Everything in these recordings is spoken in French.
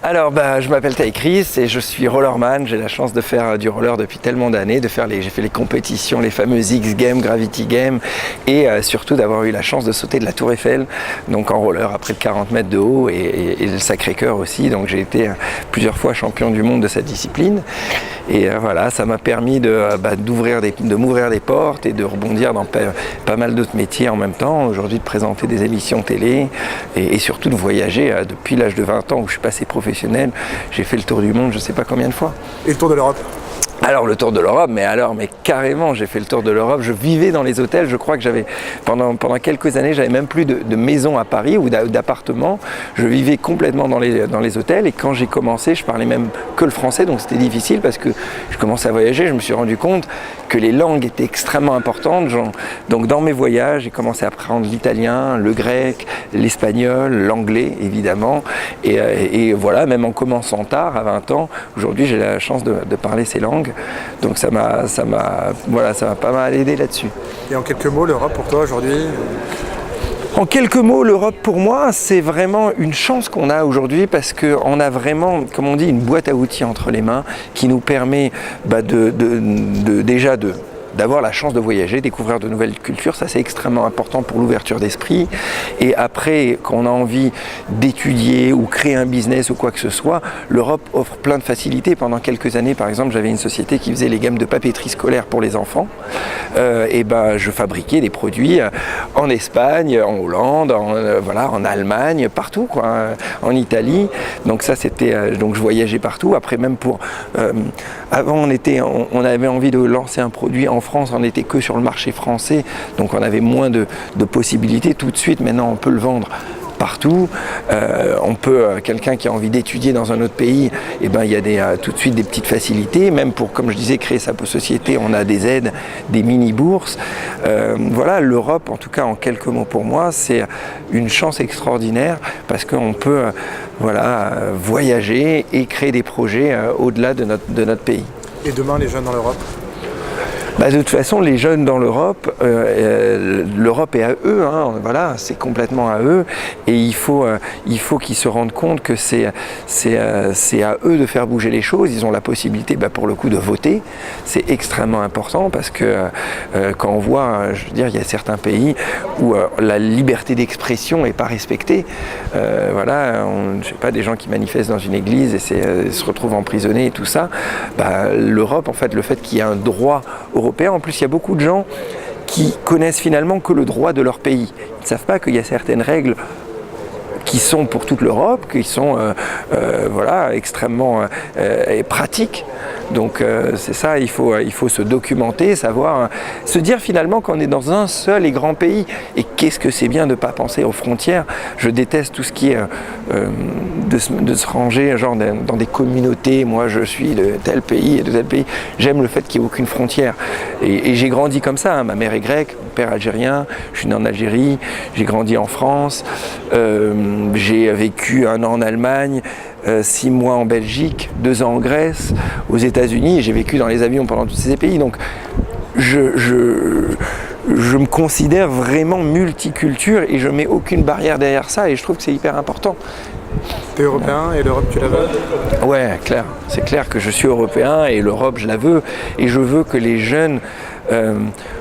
Alors, je m'appelle Ty Chris et je suis rollerman. J'ai la chance de faire du roller depuis tellement d'années, j'ai fait les compétitions, les fameuses X Games, Gravity Games et surtout d'avoir eu la chance de sauter de la Tour Eiffel, donc en roller à près de 40 mètres de haut et le Sacré-Cœur aussi. Donc j'ai été plusieurs fois champion du monde de cette discipline et voilà, ça m'a permis de m'ouvrir des portes et de rebondir dans pas mal d'autres métiers en même temps. Aujourd'hui, de présenter des émissions télé et surtout de voyager depuis l'âge de 20 ans où je suis passé professionnel. J'ai fait le tour du monde, je ne sais pas combien de fois. Et le tour de l'Europe? Alors le tour de l'Europe, mais carrément, j'ai fait le tour de l'Europe. Je vivais dans les hôtels, je crois que pendant quelques années, j'avais même plus de maison à Paris ou d'appartement. Je vivais complètement dans les hôtels et quand j'ai commencé, je parlais même que le français, donc c'était difficile parce que je commençais à voyager, je me suis rendu compte que les langues étaient extrêmement importantes. Donc dans mes voyages, j'ai commencé à apprendre l'italien, le grec, l'espagnol, l'anglais évidemment. Et voilà, même en commençant tard, à 20 ans, aujourd'hui j'ai la chance de parler ces langues. Donc ça m'a pas mal aidé là-dessus. Et en quelques mots, l'Europe pour toi aujourd'hui? En quelques mots, l'Europe pour moi, c'est vraiment une chance qu'on a aujourd'hui parce qu'on a vraiment, comme on dit, une boîte à outils entre les mains qui nous permet d'avoir la chance de voyager, découvrir de nouvelles cultures, ça c'est extrêmement important pour l'ouverture d'esprit. Et après, quand on a envie d'étudier ou créer un business ou quoi que ce soit, l'Europe offre plein de facilités. Pendant quelques années, par exemple, j'avais une société qui faisait les gammes de papeterie scolaire pour les enfants. Je fabriquais des produits en Espagne, en Hollande, en Allemagne, partout, en Italie. Donc ça, donc je voyageais partout. Après, même avant, on avait envie de lancer un produit en France, on n'était que sur le marché français, donc on avait moins de possibilités. Tout de suite, maintenant, on peut le vendre partout. Quelqu'un qui a envie d'étudier dans un autre pays, il y a tout de suite des petites facilités. Même pour, comme je disais, créer sa société, on a des aides, des mini-bourses. L'Europe, en tout cas en quelques mots pour moi, c'est une chance extraordinaire parce qu'on peut voyager et créer des projets au-delà de notre pays. Et demain, les jeunes dans l'Europe? De toute façon, les jeunes dans l'Europe, l'Europe est à eux, c'est complètement à eux, et il faut qu'ils se rendent compte que c'est à eux de faire bouger les choses. Ils ont la possibilité, pour le coup, de voter. C'est extrêmement important parce que quand on voit, il y a certains pays où la liberté d'expression n'est pas respectée. Des gens qui manifestent dans une église et se retrouvent emprisonnés et tout ça. L'Europe, en fait, le fait qu'il y ait un droit européen. En plus, il y a beaucoup de gens qui connaissent finalement que le droit de leur pays. Ils ne savent pas qu'il y a certaines règles qui sont pour toute l'Europe, qui sont extrêmement pratiques. Donc c'est ça, il faut se documenter, savoir, se dire finalement qu'on est dans un seul et grand pays. Et qu'est-ce que c'est bien de ne pas penser aux frontières. Je déteste tout ce qui est de se ranger dans des communautés. Moi je suis de tel pays et de tel pays. J'aime le fait qu'il n'y ait aucune frontière. Et j'ai grandi comme ça, Ma mère est grecque, mon père algérien, je suis né en Algérie, j'ai grandi en France, j'ai vécu 1 an en Allemagne, 6 mois en Belgique, 2 ans en Grèce, aux États-Unis, et j'ai vécu dans les avions pendant tous ces pays. Donc je me considère vraiment multiculture et je mets aucune barrière derrière ça et je trouve que c'est hyper important. T'es européen et l'Europe tu la veux? Ouais, clair. C'est clair que je suis européen et l'Europe je la veux et je veux que les jeunes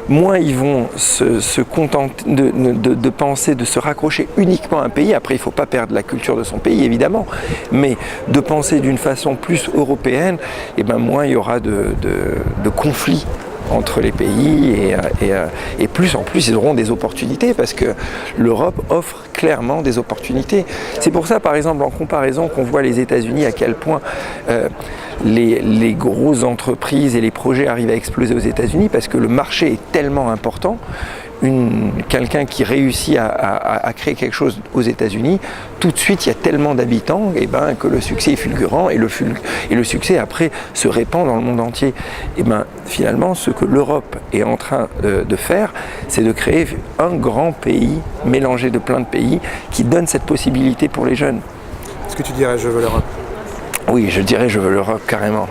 moins ils vont se contenter de penser, de se raccrocher uniquement à un pays. Après, il ne faut pas perdre la culture de son pays, évidemment, mais de penser d'une façon plus européenne, moins il y aura de conflits entre les pays et plus en plus ils auront des opportunités parce que l'Europe offre clairement des opportunités. C'est pour ça, par exemple, en comparaison qu'on voit les États-Unis à quel point les grosses entreprises et les projets arrivent à exploser aux États-Unis parce que le marché est tellement important. Quelqu'un qui réussit à créer quelque chose aux États-Unis, tout de suite il y a tellement d'habitants que le succès est fulgurant et le succès après se répand dans le monde entier. Finalement, ce que l'Europe est en train de faire, c'est de créer un grand pays mélangé de plein de pays qui donne cette possibilité pour les jeunes. Est-ce que tu dirais je veux l'Europe? Oui, je dirais je veux l'Europe carrément.